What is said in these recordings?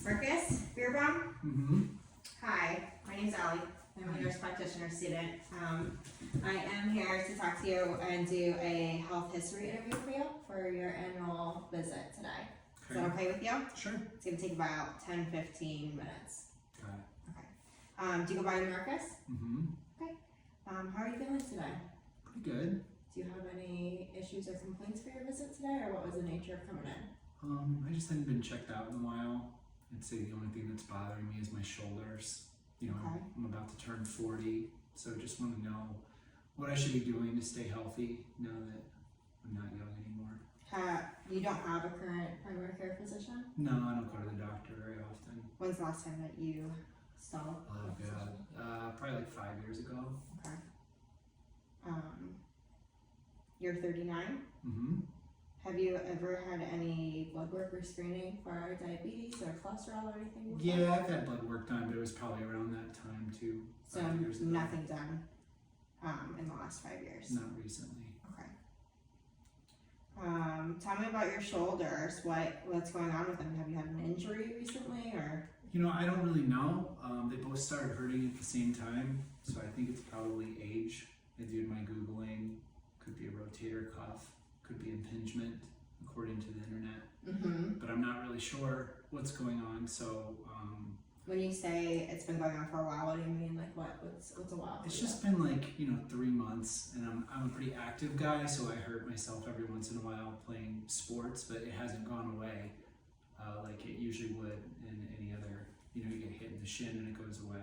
Marcus Beerbaum? Mm-hmm. Hi, my name's Allie. I'm a nurse practitioner student. I am here to talk to you and do a health history interview for you for your annual visit today. Is that okay with you? Sure. It's going to take about 10-15 minutes. Got it. Okay. Do you go by Marcus? Mm-hmm. Okay. How are you feeling today? Pretty good. Do you have any issues or complaints for your visit today, or what was the nature of coming in? I just hadn't been checked out in a while. I'd say the only thing that's bothering me is my shoulders. You know, Okay. I'm about to turn 40, so just want to know what I should be doing to stay healthy now that I'm not young anymore. You don't have a current primary care physician? No, I don't go to the doctor very often. When's the last time that you saw a Oh physician? God, probably like 5 years ago. Okay. You're 39. Mm-hmm. Have you ever had any blood work or screening for diabetes or cholesterol or anything? Yeah, I've had blood work done, but it was probably around that time too. So 5 years ago. nothing done in the last 5 years. Not recently. Okay. Tell me about your shoulders. What's going on with them? Have you had an injury recently, or? You know, I don't really know. They both started hurting at the same time, so I think it's probably age. I did my Googling. Could be a rotator cuff, could be impingement, according to the internet. Mm-hmm. But I'm not really sure what's going on. So When you say it's been going on for a while, what do you mean? Like what's a while? it's just been like 3 months, and I'm a pretty active guy, so I hurt myself every once in a while playing sports, but it hasn't gone away like it usually would in any other. You get hit in the shin and it goes away.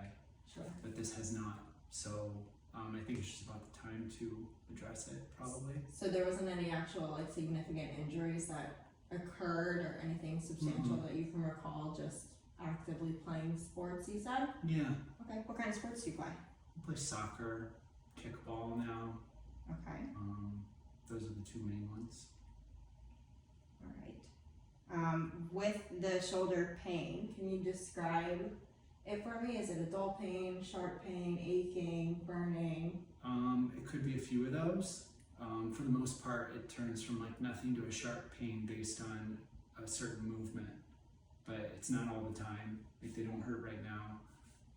Sure. But this has not. So I think it's just about the time to address it, probably. So there wasn't any actual significant injuries that occurred or anything substantial that you can recall, just actively playing sports, you said? Yeah, Okay. What kind of sports do you play? I play soccer, kickball now. Okay. Those are the two main ones. All right. With the shoulder pain, can you describe it for me? Is it a dull pain, sharp pain, aching, burning? It could be a few of those. For the most part, it turns from like nothing to a sharp pain based on a certain movement, but it's not all the time. Like they don't hurt right now,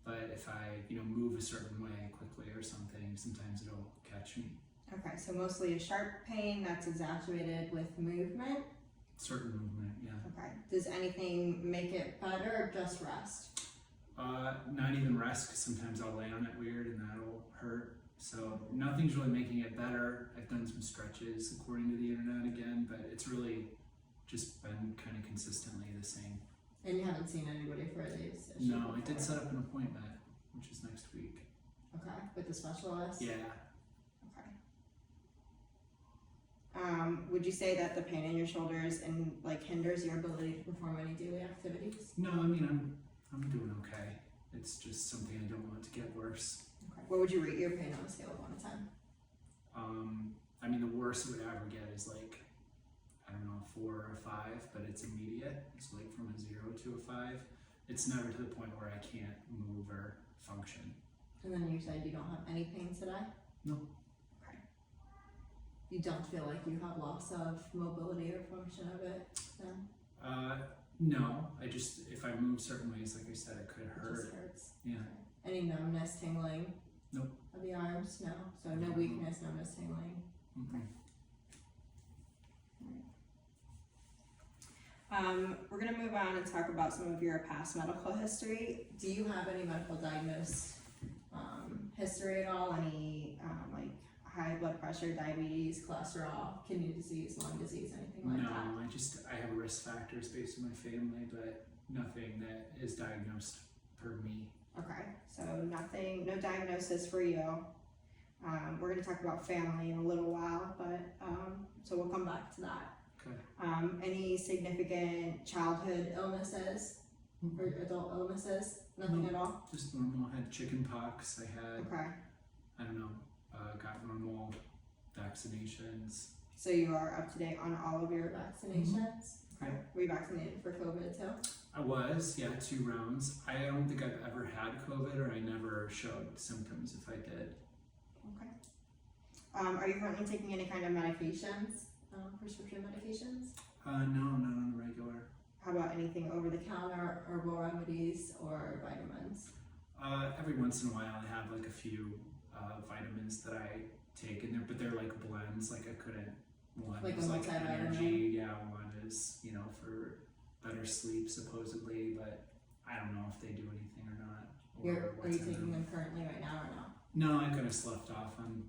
but if I move a certain way quickly or something, sometimes it'll catch me. Okay, so mostly a sharp pain that's exacerbated with movement. Certain movement, yeah. Okay. Does anything make it better or just rest? Not even rest, because sometimes I'll lay on it weird and that'll hurt. So nothing's really making it better. I've done some stretches according to the internet again, but it's really just been kind of consistently the same. And you haven't seen anybody for these issues? No, I did before? set up an appointment, which is next week. Okay, with the specialist? Yeah. Okay. Would you say that the pain in your shoulders hinders your ability to perform any daily activities? No, I mean I'm doing okay. It's just something I don't want to get worse. Okay. What would you rate your pain on a scale of 1 to 10? I mean the worst it would ever get is like, I don't know, 4 or a 5, but it's immediate. It's like from a 0 to a 5. It's never to the point where I can't move or function. And then you said you don't have any pain today? No. Okay. You don't feel like you have loss of mobility or function of it then? No. I just, if I move certain ways, like I said, it could It hurt. just hurts? Yeah. Okay. Any numbness, tingling? Nope. Of the arms? No? So no weakness, numbness, tingling? Mm-hmm. We're going to move on and talk about some of your past medical history. Do you have any medical diagnosed history at all? Any high blood pressure, diabetes, cholesterol, kidney disease, lung disease, anything like that? No, I have risk factors based on my family, but nothing that is diagnosed per me. Okay, so nothing, no diagnosis for you. We're going to talk about family in a little while, but so we'll come back to that. Okay. Any significant childhood illnesses or adult illnesses? Nothing No. at all? Just normal. I had chicken pox. I had, Okay, I don't know, got normal vaccinations. so you are up to date on all of your vaccinations? Okay. Yeah. Were you vaccinated for COVID too? I was, yeah, 2 rounds. I don't think I've ever had COVID, or I never showed symptoms if I did. Okay. Are you currently taking any kind of medications, prescription medications? No, not on the regular. How about anything over the counter, herbal remedies, or vitamins? Every once in a while I have like a few vitamins that I take in there, but they're like blends. Like I couldn't, one Like is a like multivitamin? energy, yeah, one is, you know, for better sleep supposedly, but I don't know if they do anything or not. Or Are what's you in taking them. them currently right now or no? No, I kind of slept off on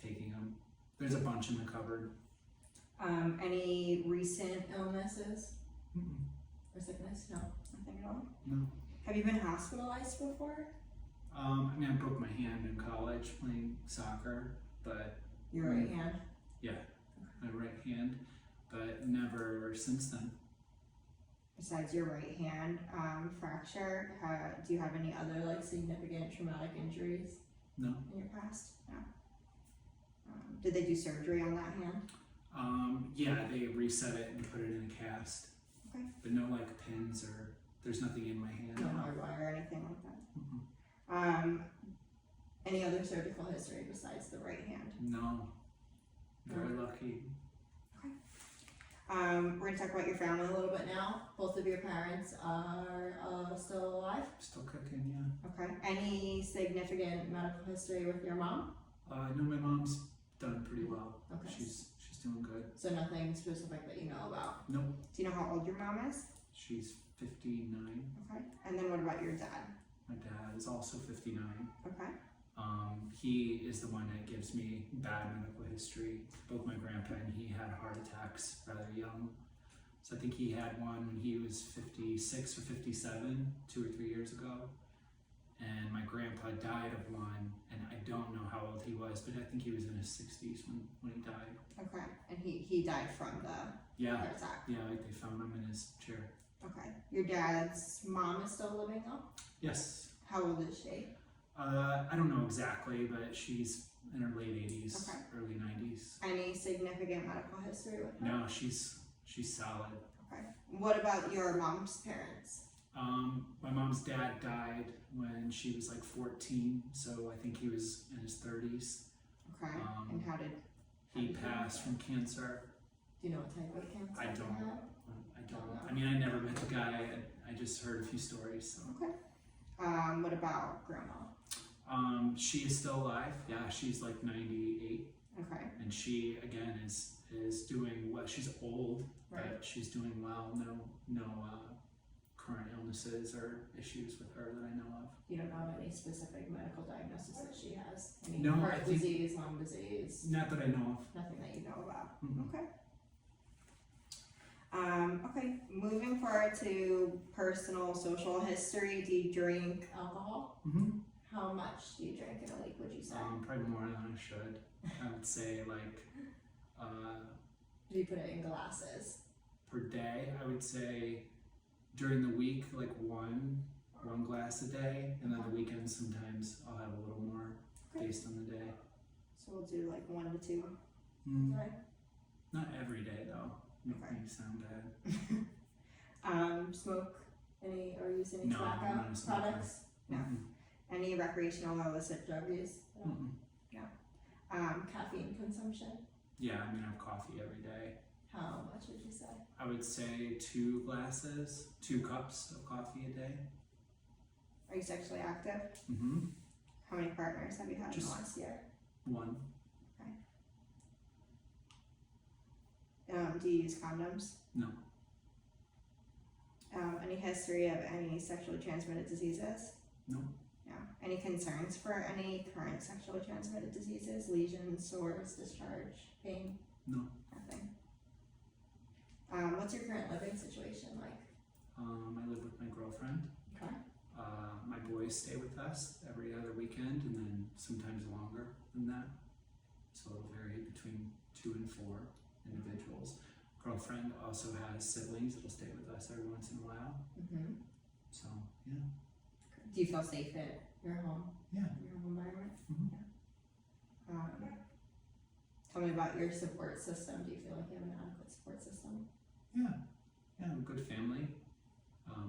taking them. There's a bunch in the cupboard. Any recent illnesses Mm-mm. or sickness? No, nothing at all. No. Have you been hospitalized before? I mean, I broke my hand in college playing soccer, but Your right hand? my right hand, but never since then. Besides your right hand fracture, do you have any other like significant traumatic injuries No. in your past? No. Did they do surgery on that hand? Yeah, they reset it and put it in a cast. Okay. But no like pins or there's nothing in my hand. No hardwire or anything like that? Mm-mm. Any other surgical history besides the right hand? No. Very lucky. We're going to talk about your family a little bit now. Both of your parents are still alive? Still cooking, yeah. Okay. Any significant medical history with your mom? I know my mom's done pretty well. Okay. She's doing good. So nothing specific that you know about? Nope. Do you know how old your mom is? She's 59. Okay. And then what about your dad? My dad is also 59. Okay. He is the one that gives me bad medical history. Both my grandpa and he had heart attacks rather young. So I think he had one when he was 56 or 57, 2 or 3 years ago. And my grandpa died of one, and I don't know how old he was, but I think he was in his 60s when he died. Okay. And he died from the Yeah, heart attack? yeah, like they found him in his chair. Okay. Your dad's mom is still living though? Yes. How old is she? I don't know exactly, but she's in her late 80s, Okay. early 90s. Any significant medical history with her? No, she's solid. Okay. What about your mom's parents? My mom's dad died when she was like 14, so I think he was in his 30s. Okay. And how did He passed from cancer. do you know what type of cancer? I he don't. had? I don't. I mean, I never met the guy. I just heard a few stories. So. Okay. What about grandma? She is still alive. Yeah, she's like 98, Okay. and she again is doing well. She's old, Right. but she's doing well. No current illnesses or issues with her that I know of. You don't know any specific medical diagnosis that she has? Any No, heart I think- disease, lung disease? Not that I know of. Nothing that you know about? Mhm. Okay. Okay, moving forward to personal social history, do you drink alcohol? Mm-hmm. How much do you drink in a week, would you say? Probably more than I should. I would say like Do you put it in glasses? per day. I would say during the week like one glass a day, and then the weekends sometimes I'll have a little more Okay. based on the day. So we'll do like 1 to 2, Mm. right? Not every day though. Make Okay. me sound bad. Smoke any or use any No, tobacco I'm not a smoker. products? No. Mm-mm. Any recreational or illicit drug use? No. Mm-mm. Caffeine consumption? Yeah, I mean I have coffee every day. How much would you say? I would say 2 cups of coffee a day. Are you sexually active? Mm-hmm. How many partners have you had in Just- the last year? 1. Do you use condoms? No. Any history of any sexually transmitted diseases? No. Yeah. Any concerns for any current sexually transmitted diseases? Lesions, sores, discharge, pain? No. Nothing. What's your current living situation like? I live with my girlfriend. Okay. My boys stay with us every other weekend, and then sometimes longer than that. So it'll vary between 2 and 4 individuals. Girlfriend also has siblings that'll stay with us every once in a while. Mm-hmm. So yeah. Do you feel safe at your home? Yeah. Your home environment? Mhm. Yeah. Tell me about your support system. Do you feel like you have an adequate support system? Yeah. Yeah. I have a good family.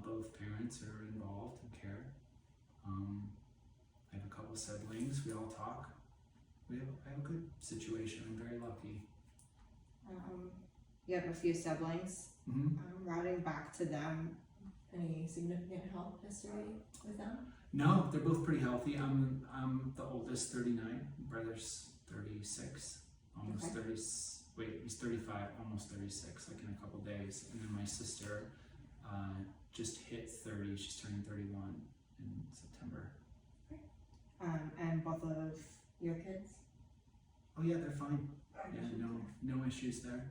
Both parents are involved and care. I have a couple siblings. We all talk. I have a good situation. I'm very lucky. You have a few siblings. Hmm. Routing back to them, any significant health history with them? No, they're both pretty healthy. I'm the oldest, 39. Brother's 36, almost Okay. 30. Wait, he's 35, almost 36, like in a couple days. And then my sister just hit 30. She's turning 31 in September. And both of your kids? Oh yeah, they're fine. Yeah, no issues there.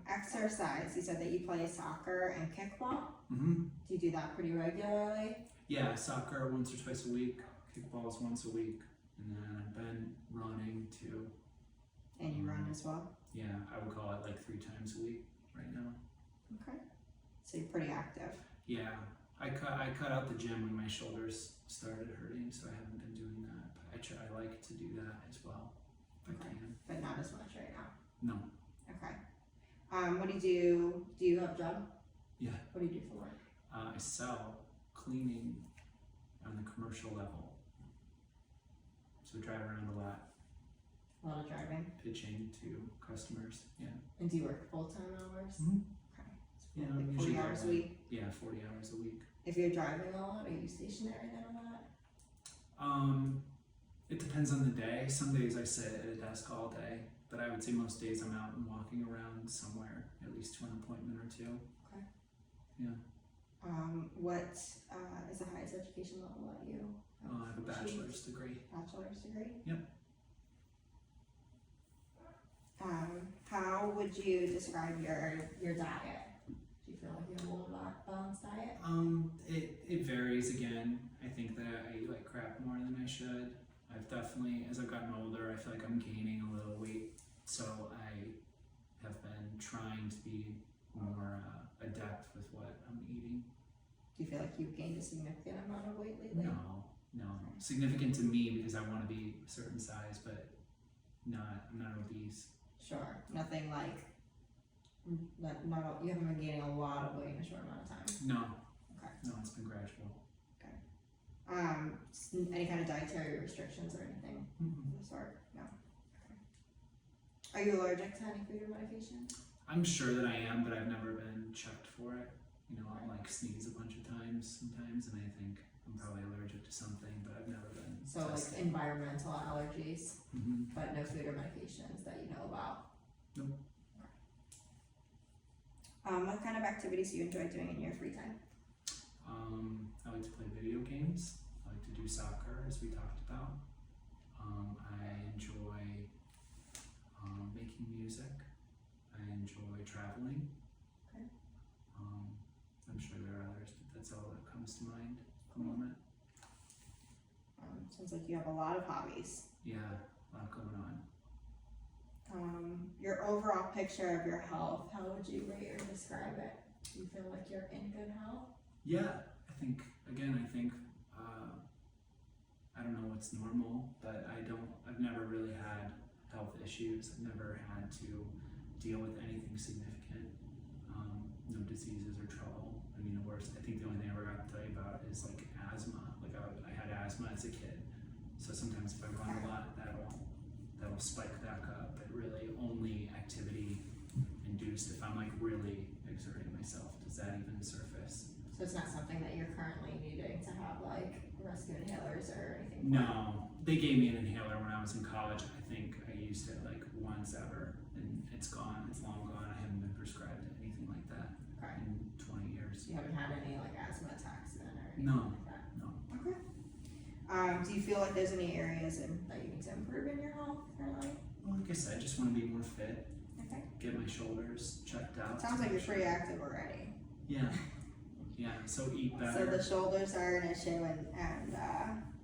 Exercise. You said that you play soccer and kickball. Hmm. Do you do that pretty regularly? Yeah, soccer once or twice a week, kickballs once a week, and then I've been running too. And you run as well? Yeah, I would call it like 3 times a week right now. Okay. So you're pretty active. Yeah, I cut out the gym when my shoulders started hurting, so I haven't been doing that. But I like to do that as well if I can. But not as much right now. No. Okay. What do you do? Do you have a job? Yeah. What do you do for work? I sell cleaning on the commercial level. So I drive around a lot, A lot of driving. pitching to customers. Yeah. And do you work full-time hours? Mhm. Okay. Yeah, Like I'm 40 usually hours a there, week? Yeah, 40 hours a week. If you're driving a lot, are you stationary then a lot? It depends on the day. Some days I sit at a desk all day, but I would say most days I'm out and walking around somewhere, at least to an appointment or two. Okay. Yeah. What is the highest education level that you I have a bachelor's degree. Bachelor's degree? Yep. How would you describe your diet? Do you feel like you have a well balanced diet? It varies again. I think that I eat like crap more than I should. I've definitely, as I've gotten older, I feel like I'm gaining a little weight. So I have been trying to be more adept with what I'm eating. Do you feel like you've gained a significant amount of weight lately? No. Significant to me because I want to be a certain size, but I'm not obese. Sure. Nothing like, you haven't been gaining a lot of weight in a short amount of time. No. Okay. No, it's been gradual. Any kind of dietary restrictions or anything Mm-hmm. of the sort? No. Okay. Are you allergic to any food or medication? I'm sure that I am, but I've never been checked for it. I'll like sneeze a bunch of times sometimes, and I think I'm probably allergic to something, but I've never been So tested. like environmental allergies, Mm-hmm. but no food or medications that you know about? Nope. What kind of activities do you enjoy doing in your free time? I like to play video games. I like to do soccer, as we talked about. I enjoy making music. I enjoy traveling. Okay. I'm sure there are others, but that's all that comes to mind at the moment. Sounds like you have a lot of hobbies. Yeah, a lot going on. Your overall picture of your health, how would you rate or describe it? Do you feel like you're in good health? Yeah, I think I don't know what's normal, but I've never really had health issues. I've never had to deal with anything significant. No diseases or trouble. I mean, I think the only thing I ever got to tell you about is like asthma. Like I had asthma as a kid. So sometimes if I run a lot, that'll spike back up, but really only activity induced if I'm like really exerting myself. Does that even surface? So it's not something that you're currently needing to have like rescue inhalers or anything? No, they gave me an inhaler when I was in college. I think I used it like once ever, and it's gone. It's long gone. I haven't been prescribed anything like that in 20 years. You haven't had any like asthma attacks then or anything No. like that? No. Okay. Do you feel like there's any areas that you need to improve in your health currently? Well, like I said, I just want to be more fit. Okay. Get my shoulders checked out. Sounds like you're pretty active already. Yeah. Yeah. So eat So better. the shoulders are an issue and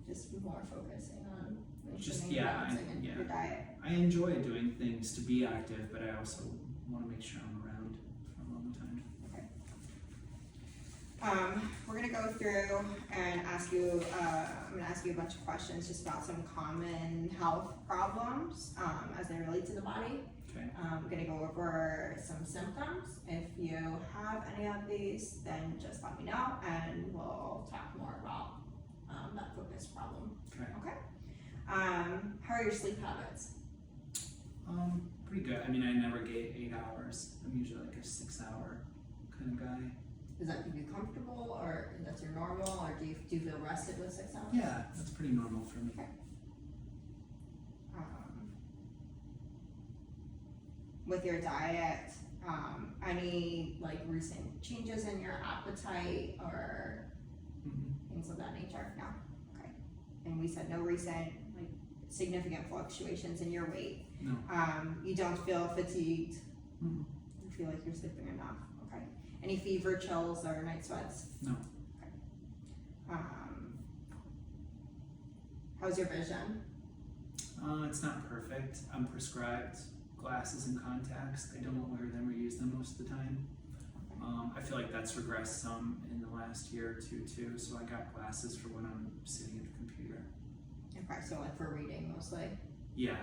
just more focusing on balancing your diet. I enjoy doing things to be active, but I also want to make sure I'm around for a long time. Okay. We're gonna go through and ask you. I'm gonna ask you a bunch of questions just about some common health problems as they relate to the body. Okay. I'm gonna go over some symptoms. If you have any of these, then just let me know, and we'll talk more about that focus problem. Okay. Okay. How are your sleep habits? pretty good. I mean, I never get 8 hours. I'm usually like a 6-hour kind of guy. Does that keep you comfortable, or that's your normal, or do you feel rested with 6 hours? Yeah, that's pretty normal for me. Okay. With your diet, any like recent changes in your appetite or things of that nature? No. Okay. And we said no recent like significant fluctuations in your weight. No. You don't feel fatigued. Mm-hmm. You feel like you're sleeping enough. Okay. Any fever, chills, or night sweats? No. Okay. How's your vision? It's not perfect. I'm prescribed glasses and contacts. I don't wear them or use them most of the time. I feel like that's regressed some in the last year or two too, so I got glasses for when I'm sitting at the computer. Okay, so like for reading mostly? Yeah.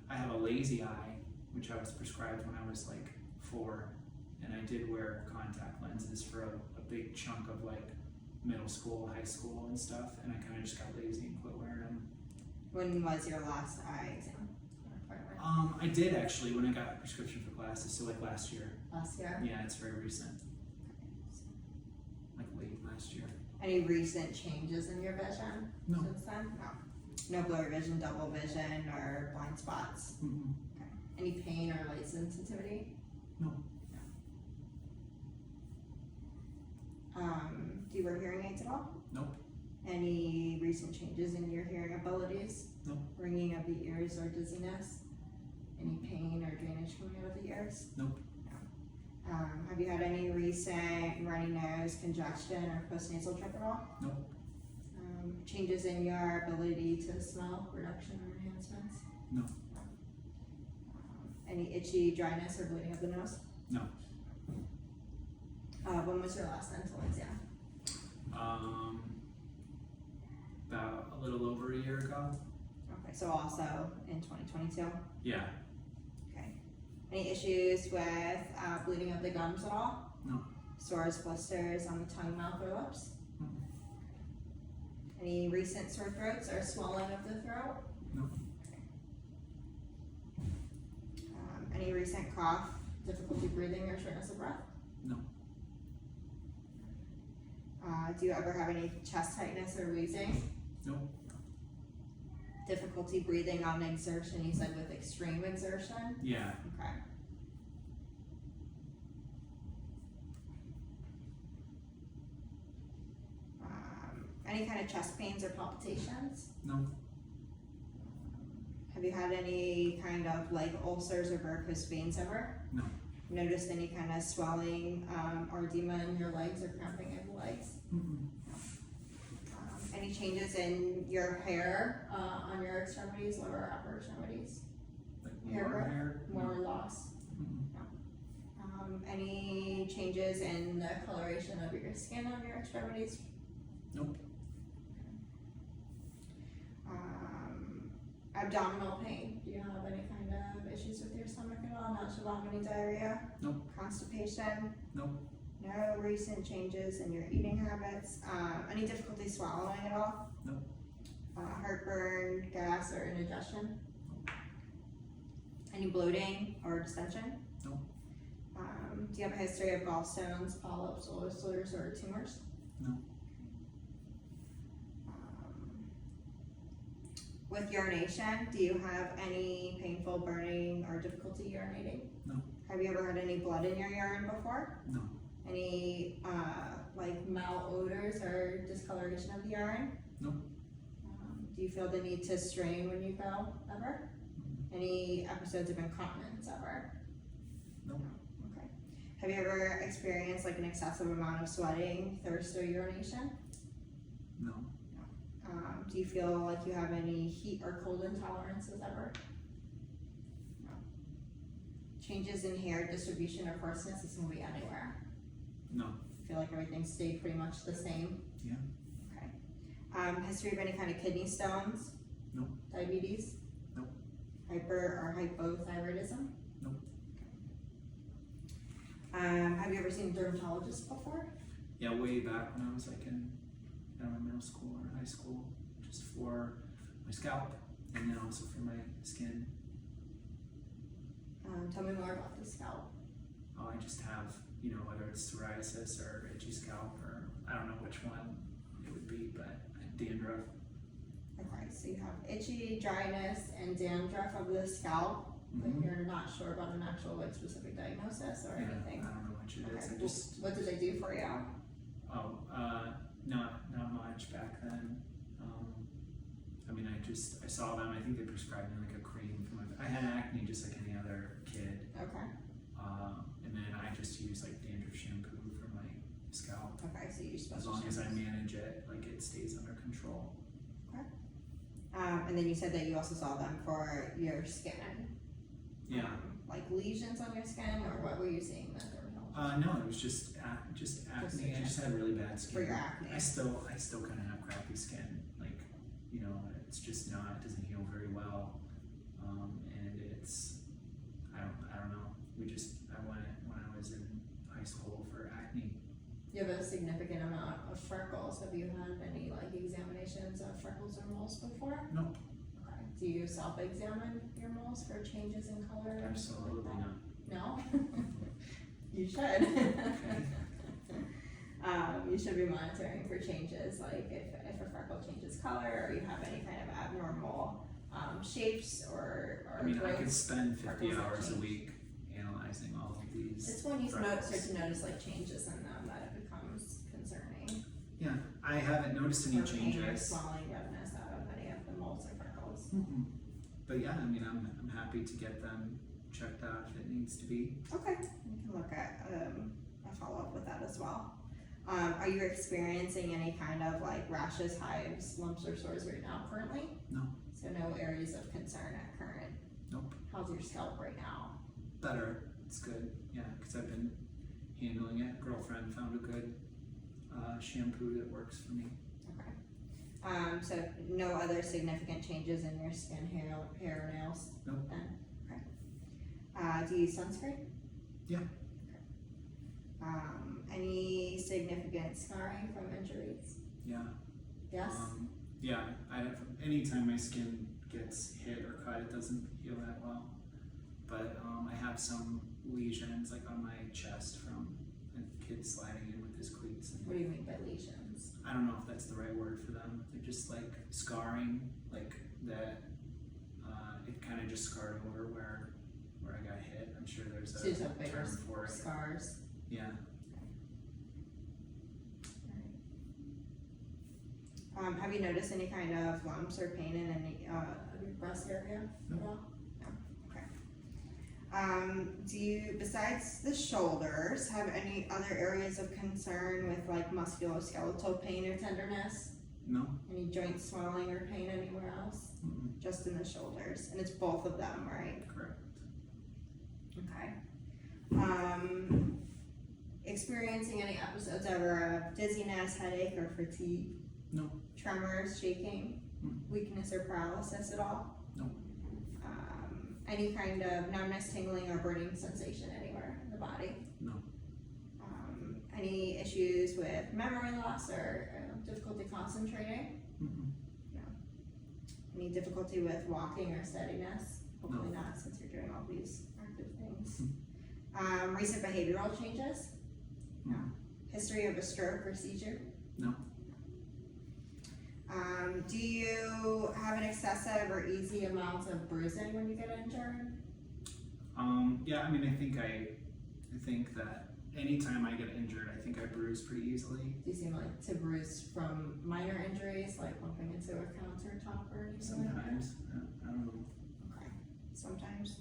I have a lazy eye, which I was prescribed when I was like 4, and I did wear contact lenses for a big chunk of like middle school, high school and stuff, and I kind of just got lazy and quit wearing them. When was your last eye exam? I did actually when I got a prescription for glasses, so like last year. Last year? Yeah, it's very recent. Like late last year. Any recent changes in your vision No. since then? No. No blurry vision, double vision, or blind spots? Mm-hmm. Okay. Any pain or light sensitivity? No. Do you wear hearing aids at all? Nope. Any recent changes in your hearing abilities? Nope. Ringing of the ears or dizziness? Any pain or drainage coming out of the ears? Nope. No. Have you had any recent runny nose, congestion, or postnasal drip at all? Nope. Changes in your ability to smell, reduction or enhancements? No. Any itchy, dryness, or bleeding of the nose? No. When was your last dental exam? About a little over a year ago. Okay, so also in 2022? Yeah. Okay. Any issues with bleeding of the gums at all? No. Sores, blisters on the tongue, mouth, or lips? Mm-mm. Any recent sore throats or swelling of the throat? No. Any recent cough, difficulty breathing, or shortness of breath? No. Do you ever have any chest tightness or wheezing? No. Difficulty breathing on exertion, you said with extreme exertion? Yeah. Okay. Any kind of chest pains or palpitations? No. Have you had any kind of like ulcers or varicose veins ever? No. Noticed any kind of swelling or edema in your legs or cramping in the legs? Mm-mm. Any changes in your hair on your extremities, lower or upper extremities? Like Hair more growth? hair? More No. loss? Mm-mm. Any changes in the coloration of your skin on your extremities? Nope. Abdominal pain. Do you have any kind of issues with your stomach at all? Nausea, vomiting, diarrhea? Nope. Constipation? Nope. No recent changes in your eating habits? Any difficulty swallowing at all? Nope. Heartburn, gas, or indigestion? Any bloating or distension? Nope. Do you have a history of gallstones, polyps, ulcers, or tumors? No. With urination, do you have any painful burning or difficulty urinating? No. Have you ever had any blood in your urine before? No. Any like malodors or discoloration of the urine? Nope. Do you feel the need to strain when you go ever? Mm-mm. Any episodes of incontinence ever? Nope. Okay. Have you ever experienced like an excessive amount of sweating, thirst, or urination? No. Do you feel like you have any heat or cold intolerances ever? No. Changes in hair distribution or coarseness, this can be anywhere. No. Feel like everything stayed pretty much the same? Yeah. Okay. History of any kind of kidney stones? Nope. Diabetes? Nope. Hyper or hypothyroidism? Nope. Have you ever seen a dermatologist before? Yeah, way back when I was like in middle school or high school, just for my scalp and then also for my skin. Tell me more about the scalp. Oh, I just have, whether it's psoriasis or itchy scalp, or I don't know which one it would be, but dandruff. Okay, so you have itchy, dryness, and dandruff of the scalp, but you're not sure about an actual specific diagnosis or anything. I don't know which it is. Okay. I just What did they do for you? not much back then. I saw them. I think they prescribed me like a cream for I had acne just like any other kid. Okay. And then I just use like dandruff shampoo for my scalp. Okay, so you use As long as I manage it, like it stays under control. Okay. And then you said that you also saw them for your skin. Yeah. Like lesions on your skin, or what were you seeing that there were? No, it was just acne. I just had really bad skin. For your acne. I still kind of have crappy skin. Like, it's just not. It doesn't heal very well. And it's, I don't know. I went when I was in high school for acne. You have a significant amount of freckles. Have you had any examinations of freckles or moles before? Nope. Okay. Do you self-examine your moles for changes in color? Absolutely not. No? You should. You should be monitoring for changes, like if a freckle changes color, or you have any kind of abnormal shapes or I could spend 50 freckles that hours a change. week analyzing all of these. It's when you freckles. start to notice changes in them that it becomes concerning. Yeah, I haven't noticed any Or pain or changes. swelling, redness out of any of the moles or freckles. But yeah, I'm happy to get them checked out if it needs to be. Okay, we can look at a follow-up with that as well. Are you experiencing any kind of rashes, hives, lumps, or sores right now currently? No. So no areas of concern at current? Nope. How's your scalp right now? Better. It's good. Yeah, because I've been handling it. Girlfriend found a good shampoo that works for me. Okay. So no other significant changes in your skin, hair, or nails? Nope. Then? Okay. Do you use sunscreen? Yeah. Okay. Any significant scarring from injuries? Yeah. Yes? Yeah. Anytime my skin gets hit or cut, it doesn't heal that well. But I have some lesions on my chest from a kid sliding in with his cleats. What do you mean by lesions? I don't know if that's the right word for them. They're just scarring, that. It kind of just scarred over where I got hit. I'm sure there's So you a just have bigger term for it. scars? Yeah. Have you noticed any kind of lumps or pain in any of your breast area No. at all? No. Okay. Do you, besides the shoulders, have any other areas of concern with musculoskeletal pain or tenderness? No. Any joint swelling or pain anywhere else? Just in the shoulders, and it's both of them, right? Correct. Okay. Experiencing any episodes ever of dizziness, headache, or fatigue? No. Tremors, shaking, weakness, or paralysis at all? No. Any kind of numbness, tingling, or burning sensation anywhere in the body? No. Any issues with memory loss or difficulty concentrating? No. Any difficulty with walking or steadiness? Hopefully No. not, since you're doing all these active things. Recent behavioral changes? No. History of a stroke or seizure? No. Do you have an excessive or easy amount of bruising when you get injured? Yeah, I think that anytime I get injured, I think I bruise pretty easily. Do you seem to bruise from minor injuries, like bumping into a countertop or anything? Sometimes. I don't know. Okay, sometimes.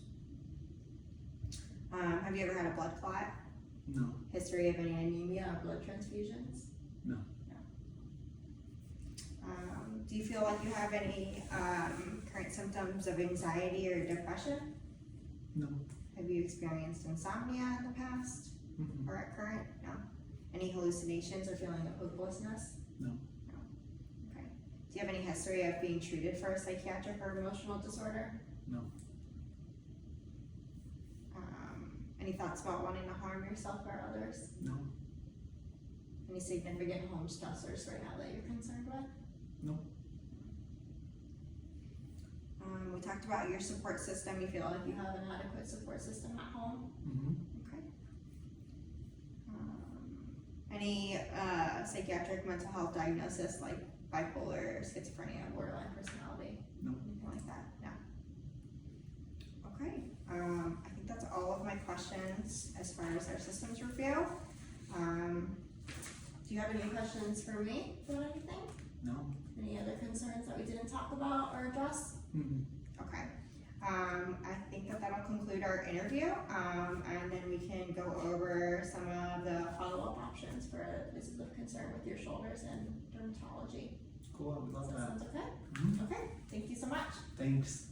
Have you ever had a blood clot? No. History of any anemia or blood transfusions? No. Do you feel like you have any current symptoms of anxiety or depression? No. Have you experienced insomnia in the past or at current? No. Any hallucinations or feeling of hopelessness? No. No. Okay. Do you have any history of being treated for a psychiatric or emotional disorder? No. Any thoughts about wanting to harm yourself or others? No. Any significant home stressors right now that you're concerned with? No. We talked about your support system. You feel like you have an adequate support system at home? Mm-hmm. Okay. Any psychiatric mental health diagnosis like bipolar, schizophrenia, borderline personality? No. Anything like that? No. Okay. I think that's all of my questions as far as our systems review. Do you have any questions for me about anything? No. Any other concerns that we didn't talk about or address? Mm-mm. Okay. I think that that'll conclude our interview, and then we can go over some of the follow-up options for places of concern with your shoulders and dermatology. Cool, I would love That that. sounds okay? Mhm. Okay, thank you so much. Thanks.